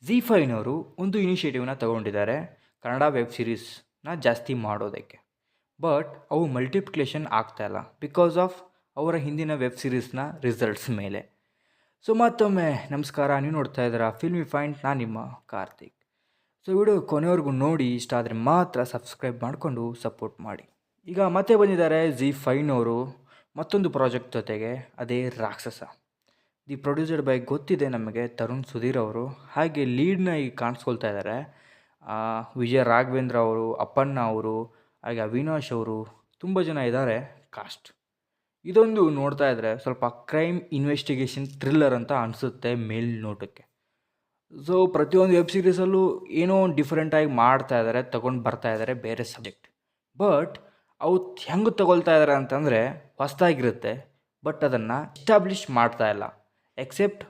ಝೀ5ನವರು ಒಂದು ಇನಿಷಿಯೇಟಿವ್ನ ತಗೊಂಡಿದ್ದಾರೆ ಕನ್ನಡ ವೆಬ್ ಸೀರೀಸ್ನ ಜಾಸ್ತಿ ಮಾಡೋದಕ್ಕೆ. ಬಟ್ ಅವು ಮಲ್ಟಿಪ್ಲಿಕೇಶನ್ ಆಗ್ತಾಯಿಲ್ಲ ಬಿಕಾಸ್ ಆಫ್ ಅವರ ಹಿಂದಿನ ವೆಬ್ ಸೀರೀಸ್ನ ರಿಸಲ್ಟ್ಸ್ ಮೇಲೆ. ಸೊ ಮತ್ತೊಮ್ಮೆ ನಮಸ್ಕಾರ, ನೀವು ನೋಡ್ತಾ ಇದ್ದೀರಾ ಫಿಲ್ಮಿ ಫೈಂಡ್, ನಾನು ನಿಮ್ಮ ಕಾರ್ತಿಕ್. ಸೊ ವಿಡಿಯೋ ಕೊನೆವರೆಗೂ ನೋಡಿ, ಇಷ್ಟ ಆದರೆ ಮಾತ್ರ ಸಬ್ಸ್ಕ್ರೈಬ್ ಮಾಡಿಕೊಂಡು ಸಪೋರ್ಟ್ ಮಾಡಿ. ಈಗ ಮತ್ತೆ ಬಂದಿದ್ದಾರೆ ಝೀ5ನವರು ಮತ್ತೊಂದು ಪ್ರಾಜೆಕ್ಟ್ ಜೊತೆಗೆ, ಅದೇ ರಾಕ್ಷಸ. ದಿ ಪ್ರೊಡ್ಯೂಸರ್ಡ್ ಬೈ ಗೊತ್ತಿದೆ ನಮಗೆ ತರುಣ್ ಸುಧೀರ್ ಅವರು. ಹಾಗೆ ಲೀಡ್ನ ಈಗ ಕಾಣಿಸ್ಕೊಳ್ತಾ ಇದ್ದಾರೆ ವಿಜಯ ರಾಘವೇಂದ್ರ ಅವರು, ಅಪ್ಪಣ್ಣ ಅವರು, ಹಾಗೆ ಅವಿನಾಶ್ ಅವರು, ತುಂಬ ಜನ ಇದ್ದಾರೆ ಕಾಸ್ಟ್. ಇದೊಂದು ನೋಡ್ತಾ ಇದ್ದರೆ ಸ್ವಲ್ಪ ಕ್ರೈಮ್ ಇನ್ವೆಸ್ಟಿಗೇಷನ್ ಥ್ರಿಲ್ಲರ್ ಅಂತ ಅನಿಸುತ್ತೆ ಮೇಲ್ನೋಟಕ್ಕೆ. ಸೊ ಪ್ರತಿಯೊಂದು ವೆಬ್ ಸೀರೀಸಲ್ಲೂ ಏನೋ ಒಂದು ಡಿಫ್ರೆಂಟಾಗಿ ಮಾಡ್ತಾ ಇದ್ದಾರೆ, ತೊಗೊಂಡು ಬರ್ತಾ ಇದ್ದಾರೆ ಬೇರೆ ಸಬ್ಜೆಕ್ಟ್. ಬಟ್ ಅವು ಹೆಂಗೆ ತೊಗೊಳ್ತಾ ಇದ್ದಾರೆ ಅಂತಂದರೆ ಹೊಸದಾಗಿರುತ್ತೆ, ಬಟ್ ಅದನ್ನು ಎಸ್ಟಾಬ್ಲಿಷ್ ಮಾಡ್ತಾ ಇಲ್ಲ. ಎಕ್ಸೆಪ್ಟ್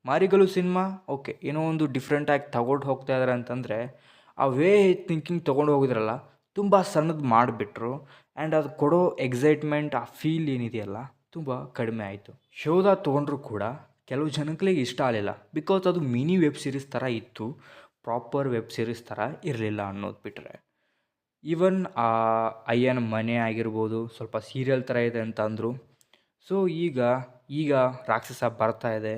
ಮಾರಿಗಲ್ಲು ಸಿನಿಮಾ ಓಕೆ, ಏನೋ ಒಂದು ಡಿಫ್ರೆಂಟಾಗಿ ತಗೊಂಡು ಹೋಗ್ತಾ ಇದ್ದಾರೆ ಅಂತಂದರೆ, ಆ ವೇ ಥಿಂಕಿಂಗ್ ತೊಗೊಂಡು ಹೋಗಿದ್ರಲ್ಲ ತುಂಬ ಸಣ್ಣದು ಮಾಡಿಬಿಟ್ರು. ಆ್ಯಂಡ್ ಅದು ಕೊಡೋ ಎಕ್ಸೈಟ್ಮೆಂಟ್, ಆ ಫೀಲ್ ಏನಿದೆಯಲ್ಲ ತುಂಬ ಕಡಿಮೆ ಆಯಿತು. ಶೋಧ ತೊಗೊಂಡ್ರು ಕೂಡ ಕೆಲವು ಜನಗಳಿಗೆ ಇಷ್ಟ ಆಗಲಿಲ್ಲ, ಬಿಕಾಸ್ ಅದು ಮಿನಿ ವೆಬ್ ಸೀರೀಸ್ ಥರ ಇತ್ತು, ಪ್ರಾಪರ್ ವೆಬ್ ಸೀರೀಸ್ ಥರ ಇರಲಿಲ್ಲ ಅನ್ನೋದು ಬಿಟ್ಟರೆ. ಈವನ್ ಅಯ್ಯನ ಮನೆ ಆಗಿರ್ಬೋದು ಸ್ವಲ್ಪ ಸೀರಿಯಲ್ ಥರ ಇದೆ ಅಂತ ಅಂದರು. ಸೊ ಈಗ ರಾಕ್ಷಸ ಬರ್ತಾ ಇದೆ,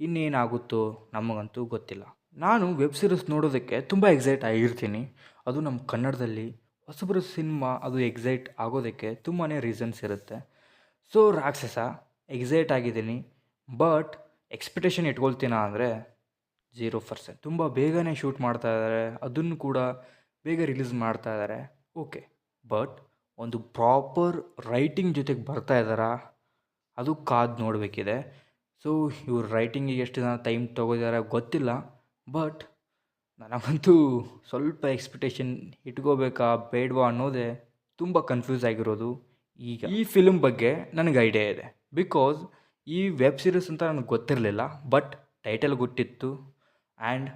ಇನ್ನೇನಾಗುತ್ತೋ ನಮಗಂತೂ ಗೊತ್ತಿಲ್ಲ. ನಾನು ವೆಬ್ ಸೀರೀಸ್ ನೋಡೋದಕ್ಕೆ ತುಂಬ ಎಕ್ಸೈಟ್ ಆಗಿರ್ತೀನಿ, ಅದು ನಮ್ಮ ಕನ್ನಡದಲ್ಲಿ ಹೊಸಬರ ಸಿನಿಮಾ. ಅದು ಎಕ್ಸೈಟ್ ಆಗೋದಕ್ಕೆ ತುಂಬಾ ರೀಸನ್ಸ್ ಇರುತ್ತೆ. ಸೊ ರಾಕ್ಷಸ ಎಕ್ಸೈಟ್ ಆಗಿದ್ದೀನಿ, ಬಟ್ ಎಕ್ಸ್ಪೆಕ್ಟೇಷನ್ ಇಟ್ಕೊಳ್ತೀನ ಅಂದರೆ 0%. ತುಂಬ ಬೇಗನೆ ಶೂಟ್ ಮಾಡ್ತಾ ಇದ್ದಾರೆ, ಅದನ್ನು ಕೂಡ ಬೇಗ ರಿಲೀಸ್ ಮಾಡ್ತಾ ಇದ್ದಾರೆ ಓಕೆ. ಬಟ್ ಒಂದು ಪ್ರಾಪರ್ ರೈಟಿಂಗ್ ಜೊತೆಗೆ ಬರ್ತಾ ಇದ್ದಾರಾ, ಅದು ಕಾದು ನೋಡಬೇಕಿದೆ. ಸೊ ಇವ್ರ ರೈಟಿಂಗಿಗೆ ಎಷ್ಟು ಜನ ಟೈಮ್ ತೊಗೋದಿದ್ದಾರೆ ಗೊತ್ತಿಲ್ಲ, ಬಟ್ ನನಗಂತೂ ಸ್ವಲ್ಪ ಎಕ್ಸ್ಪೆಕ್ಟೇಷನ್ ಇಟ್ಕೋಬೇಕಾ ಬೇಡವಾ ಅನ್ನೋದೇ ತುಂಬ ಕನ್ಫ್ಯೂಸ್ ಆಗಿರೋದು. ಈಗ ಈ ಫಿಲ್ಮ್ ಬಗ್ಗೆ ನನಗೆ ಐಡಿಯಾ ಇದೆ, ಬಿಕಾಸ್ ಈ ವೆಬ್ ಸೀರೀಸ್ ಅಂತ ನನಗೆ ಗೊತ್ತಿರಲಿಲ್ಲ. ಬಟ್ ಟೈಟಲ್ ಗೊತ್ತಿತ್ತು ಆ್ಯಂಡ್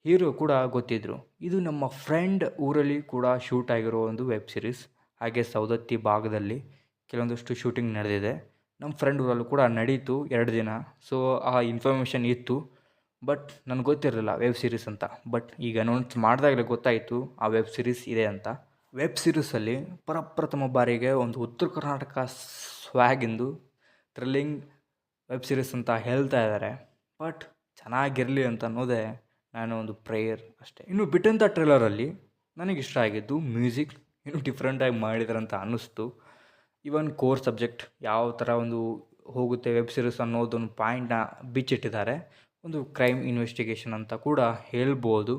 ಹೀರೋ ಕೂಡ ಗೊತ್ತಿದ್ದರು. ಇದು ನಮ್ಮ ಫ್ರೆಂಡ್ ಊರಲ್ಲಿ ಕೂಡ ಶೂಟ್ ಆಗಿರೋ ಒಂದು ವೆಬ್ ಸೀರೀಸ್. ಹಾಗೆ ಸೌದತ್ತಿ ಭಾಗದಲ್ಲಿ ಕೆಲವೊಂದಷ್ಟು ಶೂಟಿಂಗ್ ನಡೆದಿದೆ. ನಮ್ಮ ಫ್ರೆಂಡ್ ಊರಲ್ಲೂ ಕೂಡ ನಡೀತು 2 ದಿನ. ಸೊ ಆ ಇನ್ಫಾರ್ಮೇಷನ್ ಇತ್ತು, ಬಟ್ ನನಗೆ ಗೊತ್ತಿರಲಿಲ್ಲ ವೆಬ್ ಸೀರೀಸ್ ಅಂತ. ಬಟ್ ಈಗ ಅನೌನ್ಸ್ ಮಾಡಿದಾಗಲೇ ಗೊತ್ತಾಯಿತು ಆ ವೆಬ್ ಸೀರೀಸ್ ಇದೆ ಅಂತ. ವೆಬ್ ಸೀರೀಸಲ್ಲಿ ಪ್ರಪ್ರಥಮ ಬಾರಿಗೆ ಒಂದು ಉತ್ತರ ಕರ್ನಾಟಕ ಸ್ವ್ಯಾಗಿಂದು ಥ್ರಿಲ್ಲಿಂಗ್ ವೆಬ್ ಸೀರೀಸ್ ಅಂತ ಹೇಳ್ತಾ ಇದ್ದಾರೆ. ಬಟ್ ಚೆನ್ನಾಗಿರಲಿ ಅಂತ ಅನ್ನೋದೇ ನಾನು ಒಂದು ಪ್ರೇಯರ್ ಅಷ್ಟೇ. ಇನ್ನು ಬಿಟ್ಟಂಥ ಟ್ರೇಲರಲ್ಲಿ ನನಗಿಷ್ಟ ಆಗಿದ್ದು ಮ್ಯೂಸಿಕ್, ಇನ್ನೂ ಡಿಫ್ರೆಂಟಾಗಿ ಮಾಡಿದ್ದಾರೆ ಅಂತ ಅನ್ನಿಸ್ತು. ಇವನ್ ಕೋರ್ ಸಬ್ಜೆಕ್ಟ್ ಯಾವ ಥರ ಒಂದು ಹೋಗುತ್ತೆ ವೆಬ್ ಸೀರೀಸ್ ಅನ್ನೋದೊಂದು ಪಾಯಿಂಟ್ನ ಬಿಚ್ಚಿಟ್ಟಿದ್ದಾರೆ. ಒಂದು ಕ್ರೈಮ್ ಇನ್ವೆಸ್ಟಿಗೇಷನ್ ಅಂತ ಕೂಡ ಹೇಳ್ಬೋದು.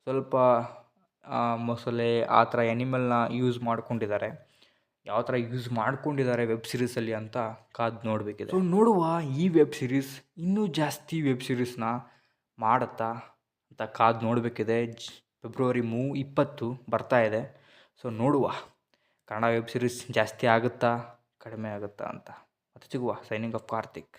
ಸ್ವಲ್ಪ ಮೊಸಳೆ ಆ ಥರ ಎನಿಮಲ್ನ ಯೂಸ್ ಮಾಡ್ಕೊಂಡಿದ್ದಾರೆ. ಯಾವ ಥರ ಯೂಸ್ ಮಾಡ್ಕೊಂಡಿದ್ದಾರೆ ವೆಬ್ ಸೀರೀಸಲ್ಲಿ ಅಂತ ಕಾದು ನೋಡಬೇಕಿದೆ. ಸೊ ನೋಡುವ ಈ ವೆಬ್ ಸೀರೀಸ್ ಇನ್ನೂ ಜಾಸ್ತಿ ವೆಬ್ ಸೀರೀಸ್ನ ಮಾಡುತ್ತಾ ಅಂತ ಕಾದು ನೋಡಬೇಕಿದೆ. ಫೆಬ್ರವರಿ 20 ಬರ್ತಾ ಇದೆ. ಸೊ ನೋಡುವ ಕನ್ನಡ ವೆಬ್ ಸೀರೀಸ್ ಜಾಸ್ತಿ ಆಗುತ್ತಾ ಕಡಿಮೆ ಆಗುತ್ತಾ ಅಂತ. ಮತ್ತೆ ಸಿಗುವ. Signing off Karthik.